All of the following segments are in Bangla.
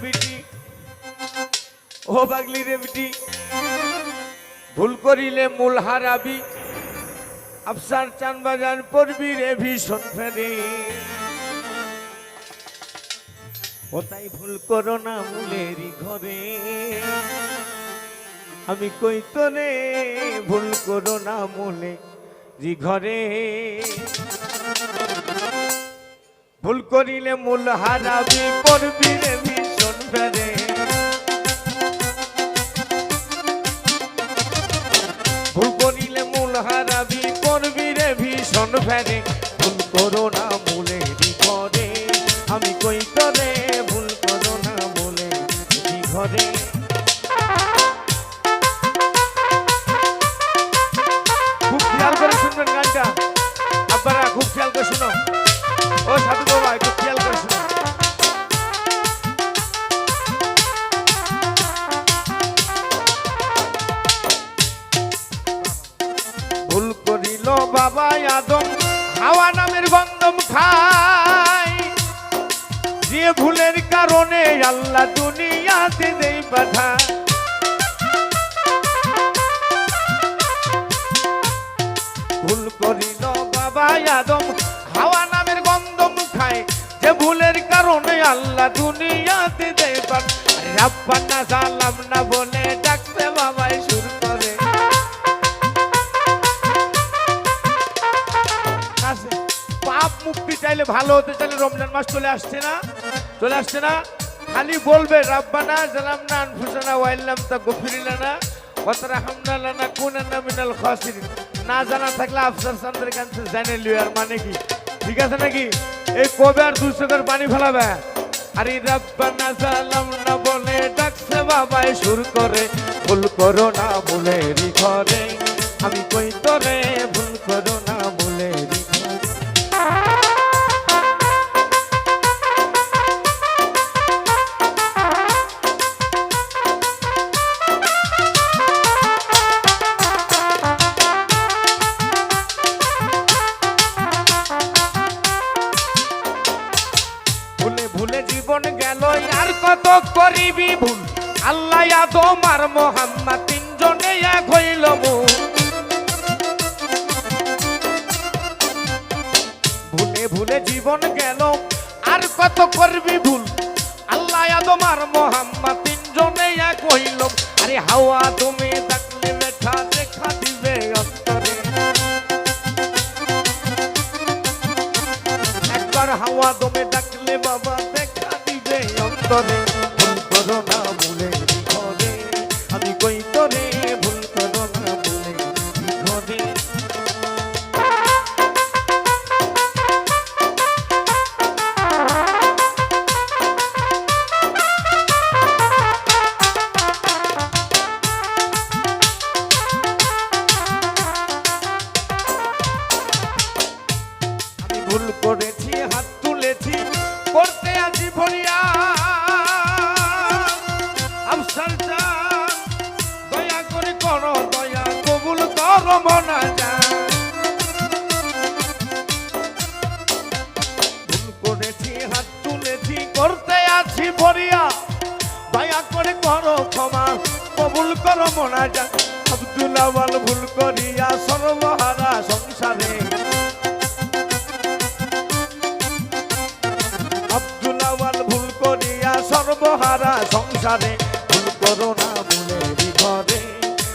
বিটি ও পাগলি রে বিটি ভুল করিলে মূল হারাবি আফসার চান বাজার পড়বি রে ভীষণ ফেরে ও তাই ভুল করো না মূলেরই ঘরে আমি কই তোরে ভুল করো না মূলেরই ঘরে ভুল করিলে মূল হারাবি পড়বি রে ভীষণ ফেরে ভুল করিলে মূল হারাবি পড়বি রে ভীষণ ফেরে ভুল করো না মূলেরই ঘরে আমি কই তোরে ভুল করো না মূলেরই ঘরে খুব খেয়াল করে শুনবেন গানটা আপনারা খুব খেয়াল করে শুনো ও সাধু বাবা একটু খেয়াল করে শুনো ভুল করিল বাবা আদম হাওয়া নামের গন্ধম খায় যে ভুলের কারণে আল্লাহ দুনিয়াতে দেই পাঠায় ভুল করিল বাবা আদম হাওয়া নামের গন্ধম খায় যে ভুলের কারণে আল্লাহ দুনিয়াতে দেই পাঠায় রাব্বানা সালাম না বলে ডাকতে বাবাই শুরু করে পাপ মুক্তি চাইলে ভালো হতে চাইলে রমজান মাস চলে আসছে না খালি বলবে রাব্বানা জালামনা আনফুসানা ওয়া ইল্লাম তাগফির লানা ওয়া তারহামনা লানাকুনান্না মিনাল খাসিরিন না জানা থাকলে আফসার চন্দ্রের কাছে জেনে লিও আর মানে কি ঠিক আছে নাকি এই কবে আর 200 করে পানি ফেলাবে আরে রাব্বানা জালামনা বলে ডাকছে বাবাই সুর করে ভুল করো না ভুলেরই ঘরে আমি কই তোরে ভুল করো না ভুলেরই ভুলে জীবন গেল আর কত করিবি ভুল আল্লাহ আদম আর মোহাম্মদ তিনজনে এক হইল ভুলে ভুলে জীবন গেল আর কত করবি ভুল আল্লাহ আদম আর মোহাম্মদ তিনজনে এক হইল আরে হাওয়া তুমি দেখলে লেখা দেখা দিবে অন্তরে একবার হাওয়া তুমি ডাকলে বাবা দেখা দিবে অন্তরে ভুল করো না ভুলেরই ঘরে আমি কই তোরে ভুল করো না ভুলেরই ঘরে আমি ভুল করেছি হাত তুলেছি করতে আছি ভরিয়া আফসার জান দয়া করে করো দয়া কবুল করো মনা জান ভুল করেছি হাত তুলেছি করতে আছি ভরিয়া দয়া করে করো ক্ষমা কবুল করো মনা জান আব্দুল আওয়াল ভুল করিয়া সর্বহারা সংসারে সর্বহারা সংসারে ভুল করো না ভুলেরই ঘরে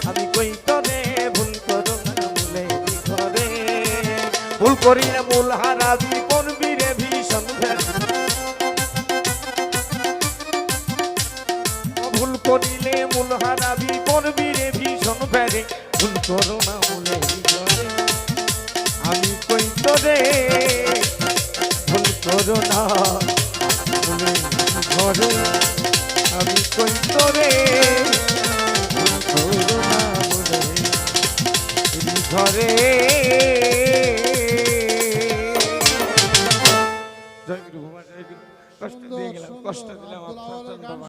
আমি কই তোরে ভুল করো না ভুলেরই ঘরে ভুল করিলে মূল হারাবি করবি রে ভীষণ ফেরে ভুল করিলে মূল হারাবি করবি রে ভীষণ ফেরে ভুল করো না ভুলেরই ঘরে আমি কই তোরে ভুল করো না ঘরে আমি কই তোরে ঘরে কষ্ট দিয়ে গেলাম কষ্ট দিলাম